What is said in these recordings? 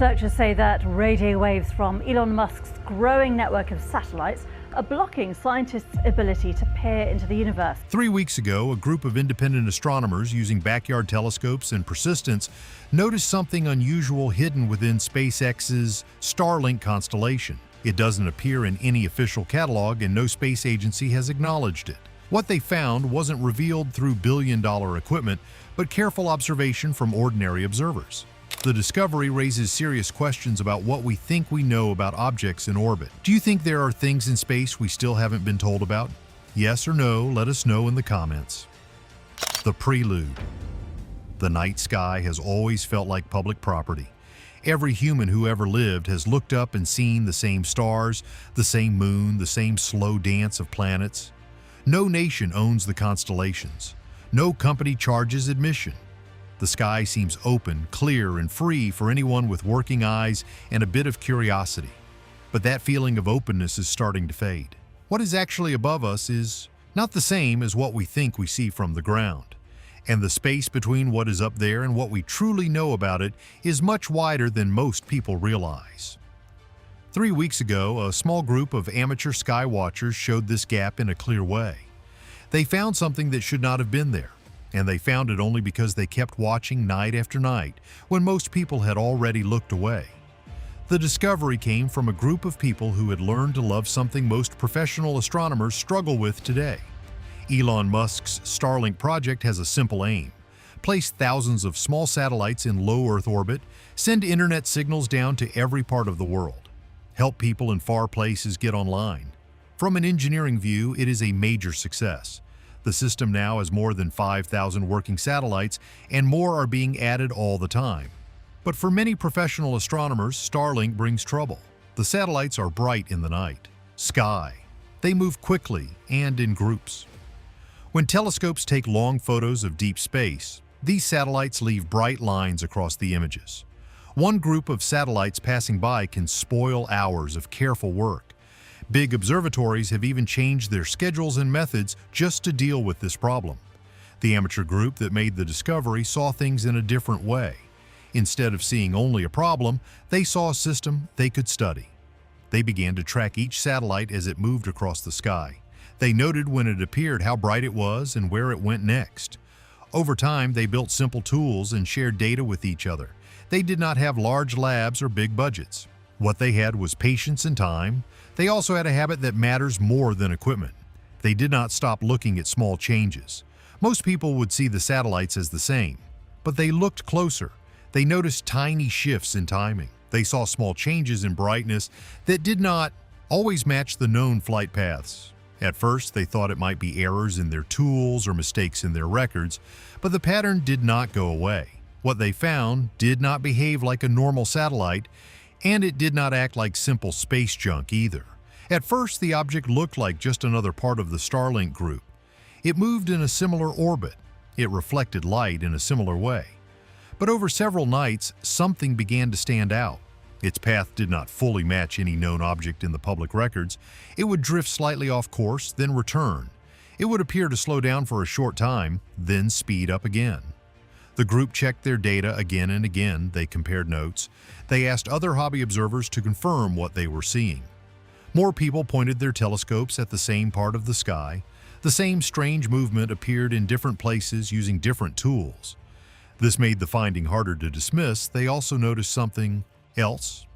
Researchers say that radio waves from Elon Musk's growing network of satellites are blocking scientists' ability to peer into the universe. 3 weeks ago, a group of independent astronomers using backyard telescopes and persistence noticed something unusual hidden within SpaceX's Starlink constellation. It doesn't appear in any official catalog, and no space agency has acknowledged it. What they found wasn't revealed through billion-dollar equipment, but careful observation from ordinary observers. The discovery raises serious questions about what we think we know about objects in orbit. Do you think there are things in space we still haven't been told about? Yes or no, let us know in the comments. The prelude. The night sky has always felt like public property. Every human who ever lived has looked up and seen the same stars, the same moon, the same slow dance of planets. No nation owns the constellations. No company charges admission. The sky seems open, clear, and free for anyone with working eyes and a bit of curiosity. But that feeling of openness is starting to fade. What is actually above us is not the same as what we think we see from the ground. And the space between what is up there and what we truly know about it is much wider than most people realize. 3 weeks ago, a small group of amateur sky watchers showed this gap in a clear way. They found something that should not have been there. And they found it only because they kept watching night after night, when most people had already looked away. The discovery came from a group of people who had learned to love something most professional astronomers struggle with today. Elon Musk's Starlink project has a simple aim: place thousands of small satellites in low Earth orbit, send internet signals down to every part of the world, help people in far places get online. From an engineering view, it is a major success. The system now has more than 5,000 working satellites, and more are being added all the time. But for many professional astronomers, Starlink brings trouble. The satellites are bright in the night sky. They move quickly and in groups. When telescopes take long photos of deep space, these satellites leave bright lines across the images. One group of satellites passing by can spoil hours of careful work. Big observatories have even changed their schedules and methods just to deal with this problem. The amateur group that made the discovery saw things in a different way. Instead of seeing only a problem, they saw a system they could study. They began to track each satellite as it moved across the sky. They noted when it appeared how bright it was and where it went next. Over time, they built simple tools and shared data with each other. They did not have large labs or big budgets. What they had was patience and time. They also had a habit that matters more than equipment. They did not stop looking at small changes. Most people would see the satellites as the same, but they looked closer. They noticed tiny shifts in timing. They saw small changes in brightness that did not always match the known flight paths. At first, they thought it might be errors in their tools or mistakes in their records, but the pattern did not go away. What they found did not behave like a normal satellite, and it did not act like simple space junk either. At first, the object looked like just another part of the Starlink group. It moved in a similar orbit. It reflected light in a similar way. But over several nights, something began to stand out. Its path did not fully match any known object in the public records. It would drift slightly off course, then return. It would appear to slow down for a short time, then speed up again. The group checked their data again and again. They compared notes. They asked other hobby observers to confirm what they were seeing. More people pointed their telescopes at the same part of the sky. The same strange movement appeared in different places using different tools. This made the finding harder to dismiss. They also noticed something else.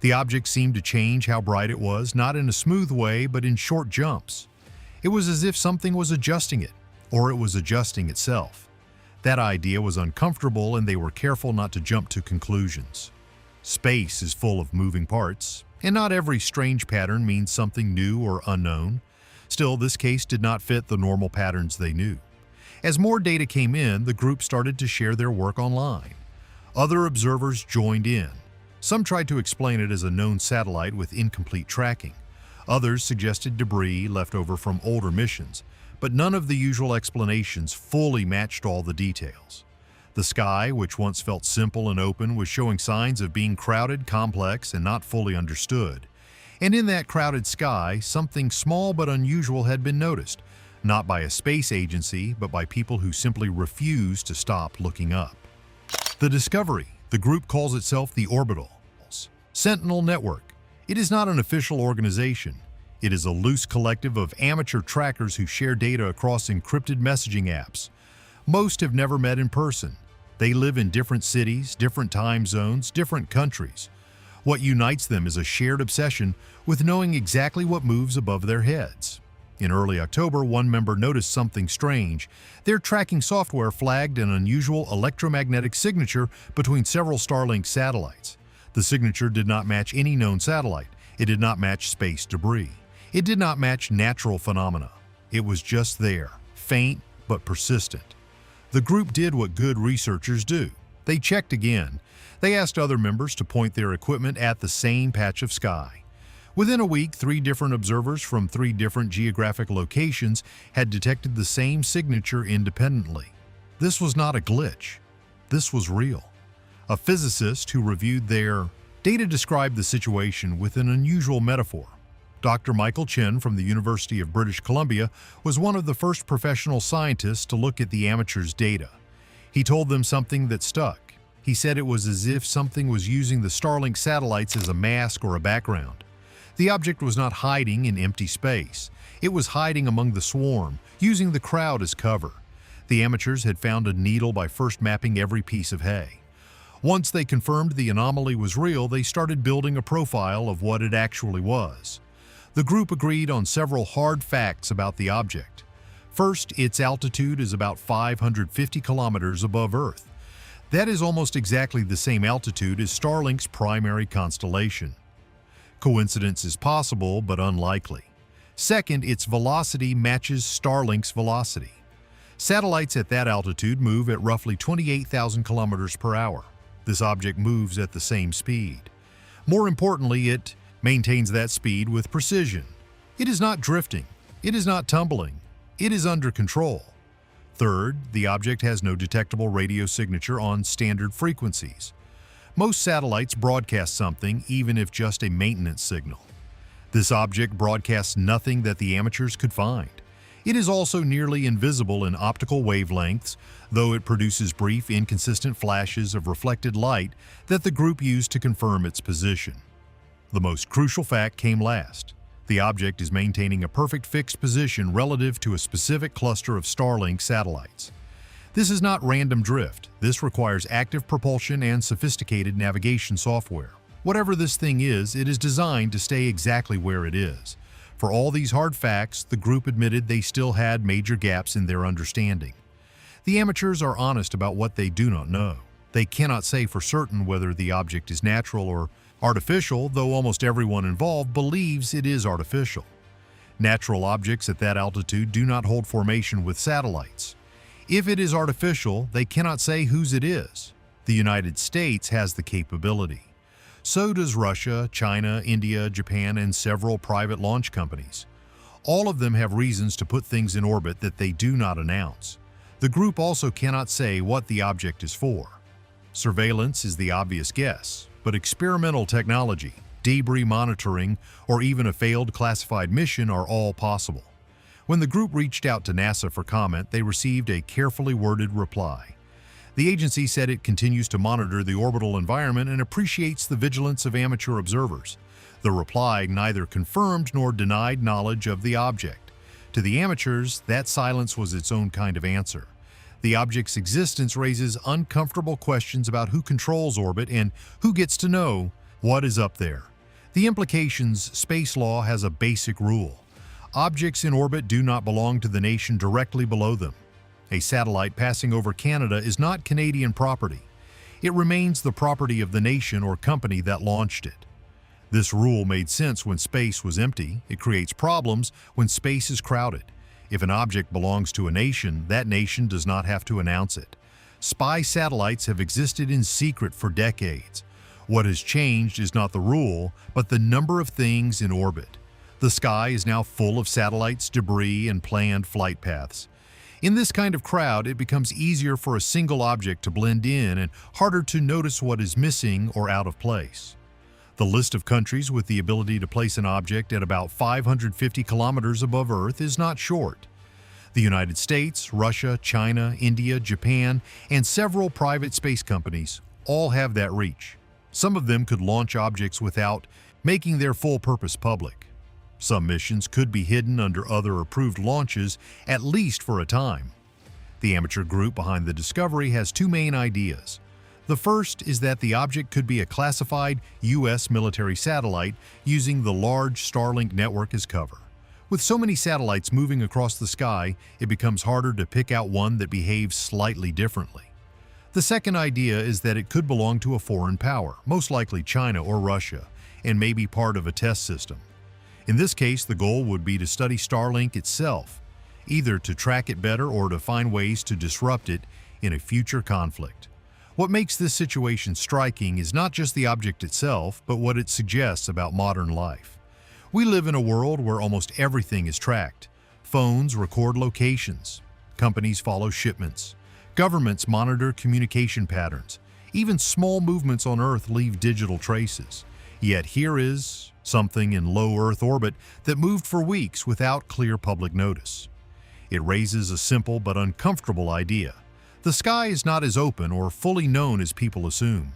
The object seemed to change how bright it was, not in a smooth way, but in short jumps. It was as if something was adjusting it, or it was adjusting itself. That idea was uncomfortable, and they were careful not to jump to conclusions. Space is full of moving parts, and not every strange pattern means something new or unknown. Still, this case did not fit the normal patterns they knew. As more data came in, the group started to share their work online. Other observers joined in. Some tried to explain it as a known satellite with incomplete tracking. Others suggested debris left over from older missions, but none of the usual explanations fully matched all the details. The sky, which once felt simple and open, was showing signs of being crowded, complex, and not fully understood. And in that crowded sky, something small but unusual had been noticed, not by a space agency, but by people who simply refused to stop looking up. The discovery, The group calls itself the Orbital. Sentinel Network. It is not an official organization. It is a loose collective of amateur trackers who share data across encrypted messaging apps. Most have never met in person. They live in different cities, different time zones, different countries. What unites them is a shared obsession with knowing exactly what moves above their heads. In early October, one member noticed something strange. Their tracking software flagged an unusual electromagnetic signature between several Starlink satellites. The signature did not match any known satellite. It did not match space debris. It did not match natural phenomena. It was just there, faint but persistent. The group did what good researchers do. They checked again. They asked other members to point their equipment at the same patch of sky. Within a week, 3 different observers from 3 different geographic locations had detected the same signature independently. This was not a glitch. This was real. A physicist who reviewed their data described the situation with an unusual metaphor. Dr. Michael Chen from the University of British Columbia was one of the first professional scientists to look at the amateurs' data. He told them something that stuck. He said it was as if something was using the Starlink satellites as a mask or a background. The object was not hiding in empty space. It was hiding among the swarm, using the crowd as cover. The amateurs had found a needle by first mapping every piece of hay. Once they confirmed the anomaly was real, they started building a profile of what it actually was. The group agreed on several hard facts about the object. First, its altitude is about 550 kilometers above Earth. That is almost exactly the same altitude as Starlink's primary constellation. Coincidence is possible, but unlikely. Second, its velocity matches Starlink's velocity. Satellites at that altitude move at roughly 28,000 kilometers per hour. This object moves at the same speed. More importantly, it maintains that speed with precision. It is not drifting. It is not tumbling. It is under control. Third, the object has no detectable radio signature on standard frequencies. Most satellites broadcast something, even if just a maintenance signal. This object broadcasts nothing that the amateurs could find. It is also nearly invisible in optical wavelengths, though it produces brief, inconsistent flashes of reflected light that the group used to confirm its position. The most crucial fact came last. The object is maintaining a perfect fixed position relative to a specific cluster of Starlink satellites. This is not random drift. This requires active propulsion and sophisticated navigation software. Whatever this thing is, it is designed to stay exactly where it is. For all these hard facts, the group admitted they still had major gaps in their understanding. The amateurs are honest about what they do not know. They cannot say for certain whether the object is natural or artificial, though almost everyone involved believes it is artificial. Natural objects at that altitude do not hold formation with satellites. If it is artificial, they cannot say whose it is. The United States has the capability. So does Russia, China, India, Japan, and several private launch companies. All of them have reasons to put things in orbit that they do not announce. The group also cannot say what the object is for. Surveillance is the obvious guess, but experimental technology, debris monitoring, or even a failed classified mission are all possible. When the group reached out to NASA for comment, they received a carefully worded reply. The agency said it continues to monitor the orbital environment and appreciates the vigilance of amateur observers. The reply neither confirmed nor denied knowledge of the object. To the amateurs, that silence was its own kind of answer. The object's existence raises uncomfortable questions about who controls orbit and who gets to know what is up there. The implications: space law has a basic rule. Objects in orbit do not belong to the nation directly below them. A satellite passing over Canada is not Canadian property. It remains the property of the nation or company that launched it. This rule made sense when space was empty. It creates problems when space is crowded. If an object belongs to a nation, that nation does not have to announce it. Spy satellites have existed in secret for decades. What has changed is not the rule, but the number of things in orbit. The sky is now full of satellites, debris, and planned flight paths. In this kind of crowd, it becomes easier for a single object to blend in and harder to notice what is missing or out of place. The list of countries with the ability to place an object at about 550 kilometers above Earth is not short. The United States, Russia, China, India, Japan, and several private space companies all have that reach. Some of them could launch objects without making their full purpose public. Some missions could be hidden under other approved launches, at least for a time. The amateur group behind the discovery has two main ideas. The first is that the object could be a classified U.S. military satellite using the large Starlink network as cover. With so many satellites moving across the sky, it becomes harder to pick out one that behaves slightly differently. The second idea is that it could belong to a foreign power, most likely China or Russia, and may be part of a test system. In this case, the goal would be to study Starlink itself, either to track it better or to find ways to disrupt it in a future conflict. What makes this situation striking is not just the object itself, but what it suggests about modern life. We live in a world where almost everything is tracked. Phones record locations. Companies follow shipments. Governments monitor communication patterns. Even small movements on Earth leave digital traces. Yet here is something in low Earth orbit that moved for weeks without clear public notice. It raises a simple but uncomfortable idea. The sky is not as open or fully known as people assume.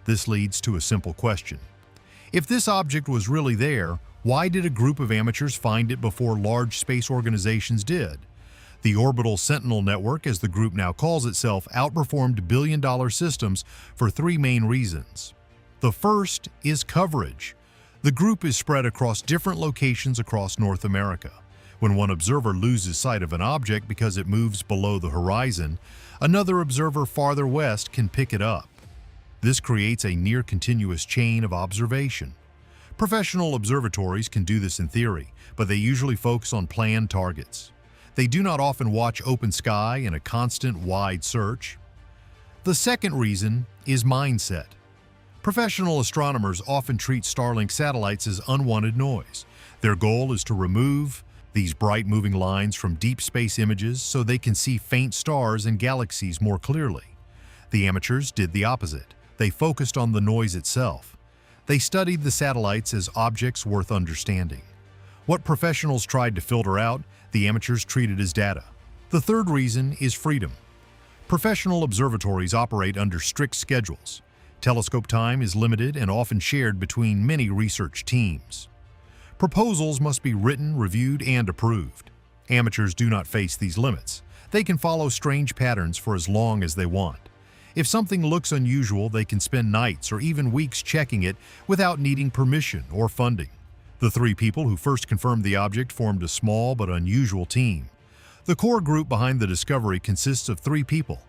This leads to a simple question. If this object was really there, why did a group of amateurs find it before large space organizations did? The Orbital Sentinel network, as the group now calls itself, outperformed billion-dollar systems for three main reasons. The first is coverage. The group is spread across different locations across North America. When one observer loses sight of an object because it moves below the horizon, another observer farther west can pick it up. This creates a near-continuous chain of observation. Professional observatories can do this in theory, but they usually focus on planned targets. They do not often watch open sky in a constant, wide search. The second reason is mindset. Professional astronomers often treat Starlink satellites as unwanted noise. Their goal is to remove these bright moving lines from deep space images so they can see faint stars and galaxies more clearly. The amateurs did the opposite. They focused on the noise itself. They studied the satellites as objects worth understanding. What professionals tried to filter out, the amateurs treated as data. The third reason is freedom. Professional observatories operate under strict schedules. Telescope time is limited and often shared between many research teams. Proposals must be written, reviewed, and approved. Amateurs do not face these limits. They can follow strange patterns for as long as they want. If something looks unusual, they can spend nights or even weeks checking it without needing permission or funding. The three people who first confirmed the object formed a small but unusual team. The core group behind the discovery consists of three people: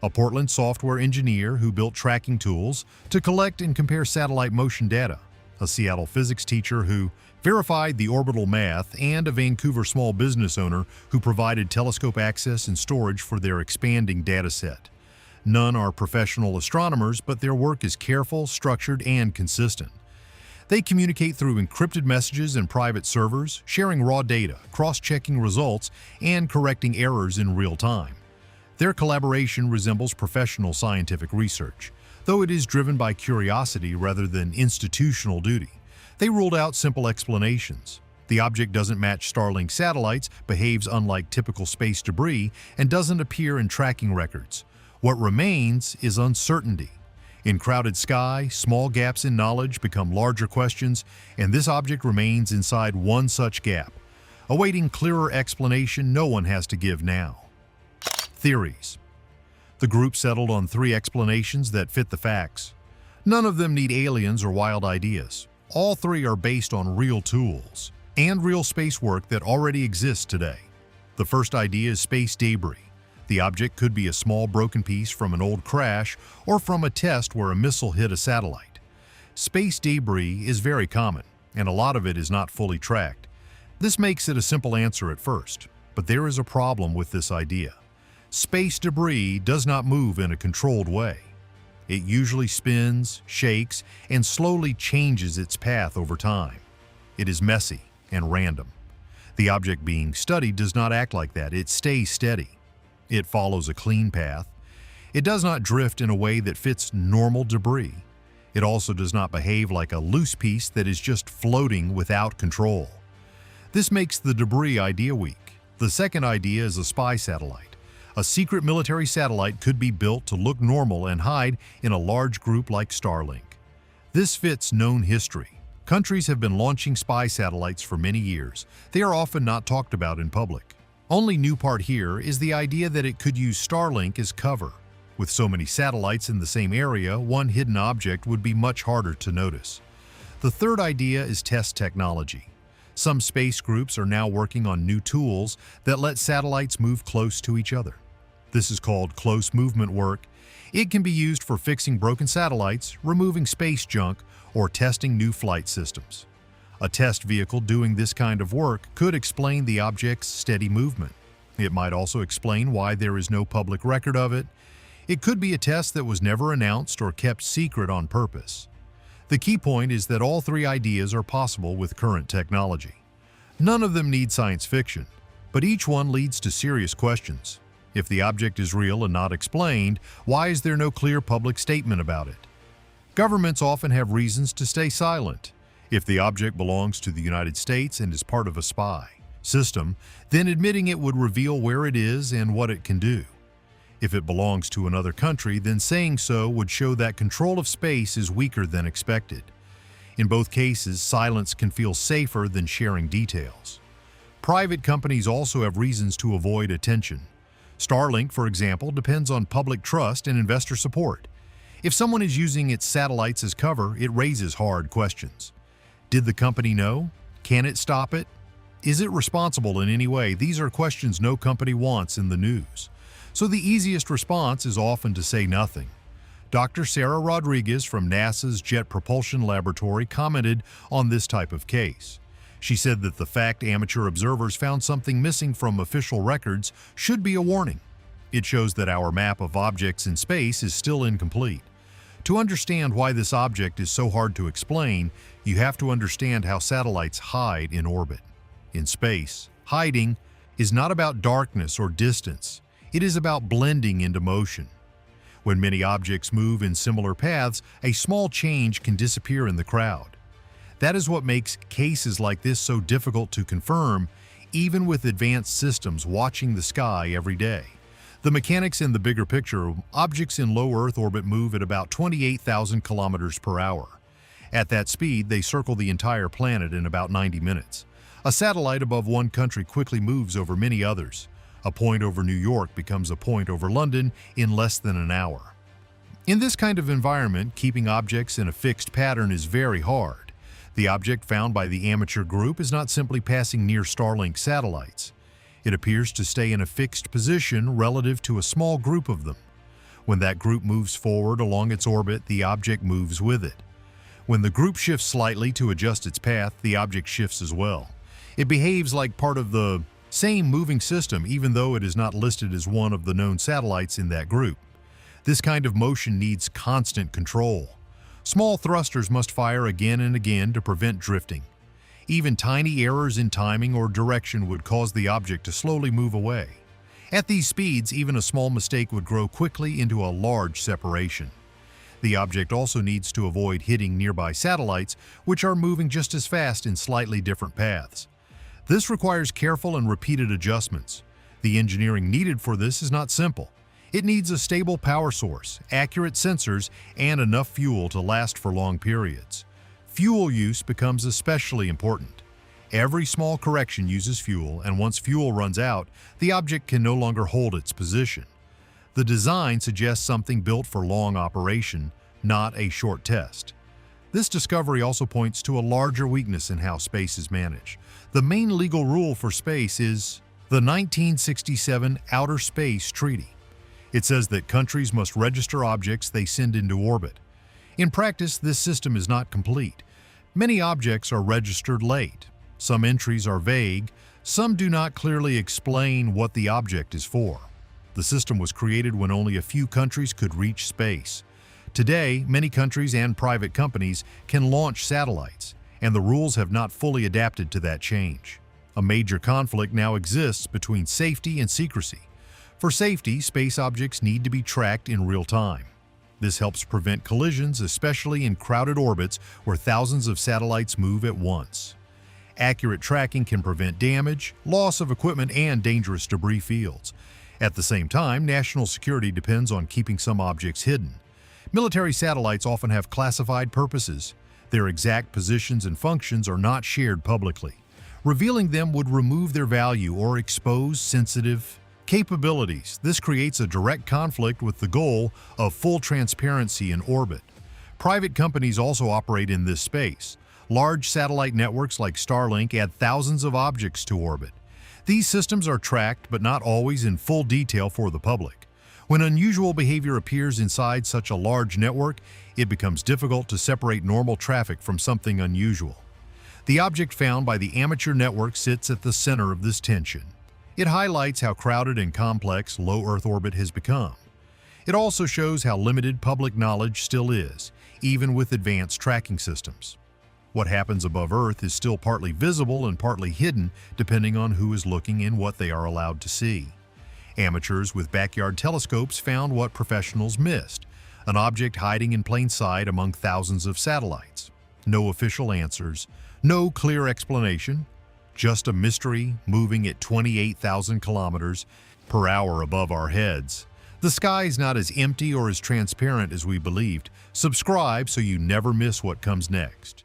a Portland software engineer who built tracking tools to collect and compare satellite motion data, a Seattle physics teacher who verified the orbital math, and a Vancouver small business owner who provided telescope access and storage for their expanding data set. None are professional astronomers, but their work is careful, structured, and consistent. They communicate through encrypted messages and private servers, sharing raw data, cross-checking results, and correcting errors in real time. Their collaboration resembles professional scientific research, though it is driven by curiosity rather than institutional duty. They ruled out simple explanations. The object doesn't match Starlink satellites, behaves unlike typical space debris, and doesn't appear in tracking records. What remains is uncertainty. In crowded sky, small gaps in knowledge become larger questions, and this object remains inside one such gap, awaiting clearer explanation no one has to give now. Theories. The group settled on three explanations that fit the facts. None of them need aliens or wild ideas. All three are based on real tools and real space work that already exists today. The first idea is space debris. The object could be a small broken piece from an old crash or from a test where a missile hit a satellite. Space debris is very common, and a lot of it is not fully tracked. This makes it a simple answer at first, but there is a problem with this idea. Space debris does not move in a controlled way. It usually spins, shakes, and slowly changes its path over time. It is messy and random. The object being studied does not act like that. It stays steady. It follows a clean path. It does not drift in a way that fits normal debris. It also does not behave like a loose piece that is just floating without control. This makes the debris idea weak. The second idea is a spy satellite. A secret military satellite could be built to look normal and hide in a large group like Starlink. This fits known history. Countries have been launching spy satellites for many years. They are often not talked about in public. Only new part here is the idea that it could use Starlink as cover. With so many satellites in the same area, one hidden object would be much harder to notice. The third idea is test technology. Some space groups are now working on new tools that let satellites move close to each other. This is called close movement work. It can be used for fixing broken satellites, removing space junk, or testing new flight systems. A test vehicle doing this kind of work could explain the object's steady movement. It might also explain why there is no public record of it. It could be a test that was never announced or kept secret on purpose. The key point is that all three ideas are possible with current technology. None of them need science fiction, but each one leads to serious questions. If the object is real and not explained, why is there no clear public statement about it? Governments often have reasons to stay silent. If the object belongs to the United States and is part of a spy system, then admitting it would reveal where it is and what it can do. If it belongs to another country, then saying so would show that control of space is weaker than expected. In both cases, silence can feel safer than sharing details. Private companies also have reasons to avoid attention. Starlink, for example, depends on public trust and investor support. If someone is using its satellites as cover, it raises hard questions. Did the company know? Can it stop it? Is it responsible in any way? These are questions no company wants in the news. So the easiest response is often to say nothing. Dr. Sarah Rodriguez from NASA's Jet Propulsion Laboratory commented on this type of case. She said that the fact amateur observers found something missing from official records should be a warning. It shows that our map of objects in space is still incomplete. To understand why this object is so hard to explain, you have to understand how satellites hide in orbit. In space, hiding is not about darkness or distance. It is about blending into motion. When many objects move in similar paths, a small change can disappear in the crowd. That is what makes cases like this so difficult to confirm, even with advanced systems watching the sky every day. The mechanics in the bigger picture: objects in low Earth orbit move at about 28,000 kilometers per hour. At that speed, they circle the entire planet in about 90 minutes. A satellite above one country quickly moves over many others. A point over New York becomes a point over London in less than an hour. In this kind of environment, keeping objects in a fixed pattern is very hard. The object found by the amateur group is not simply passing near Starlink satellites. It appears to stay in a fixed position relative to a small group of them. When that group moves forward along its orbit, the object moves with it. When the group shifts slightly to adjust its path, the object shifts as well. It behaves like part of the same moving system, even though it is not listed as one of the known satellites in that group. This kind of motion needs constant control. Small thrusters must fire again and again to prevent drifting. Even tiny errors in timing or direction would cause the object to slowly move away. At these speeds, even a small mistake would grow quickly into a large separation. The object also needs to avoid hitting nearby satellites, which are moving just as fast in slightly different paths. This requires careful and repeated adjustments. The engineering needed for this is not simple. It needs a stable power source, accurate sensors, and enough fuel to last for long periods. Fuel use becomes especially important. Every small correction uses fuel, and once fuel runs out, the object can no longer hold its position. The design suggests something built for long operation, not a short test. This discovery also points to a larger weakness in how space is managed. The main legal rule for space is the 1967 Outer Space Treaty. It says that countries must register objects they send into orbit. In practice, this system is not complete. Many objects are registered late. Some entries are vague. Some do not clearly explain what the object is for. The system was created when only a few countries could reach space. Today, many countries and private companies can launch satellites, and the rules have not fully adapted to that change. A major conflict now exists between safety and secrecy. For safety, space objects need to be tracked in real time. This helps prevent collisions, especially in crowded orbits where thousands of satellites move at once. Accurate tracking can prevent damage, loss of equipment, and dangerous debris fields. At the same time, national security depends on keeping some objects hidden. Military satellites often have classified purposes. Their exact positions and functions are not shared publicly. Revealing them would remove their value or expose sensitive capabilities. This creates a direct conflict with the goal of full transparency in orbit. Private companies also operate in this space. Large satellite networks like Starlink add thousands of objects to orbit. These systems are tracked but not always in full detail for the public. When unusual behavior appears inside such a large network, it becomes difficult to separate normal traffic from something unusual. The object found by the amateur network sits at the center of this tension. It highlights how crowded and complex low Earth orbit has become. It also shows how limited public knowledge still is, even with advanced tracking systems. What happens above Earth is still partly visible and partly hidden, depending on who is looking and what they are allowed to see. Amateurs with backyard telescopes found what professionals missed: an object hiding in plain sight among thousands of satellites. No official answers, no clear explanation, just a mystery moving at 28,000 kilometers per hour above our heads. The sky is not as empty or as transparent as we believed. Subscribe so you never miss what comes next.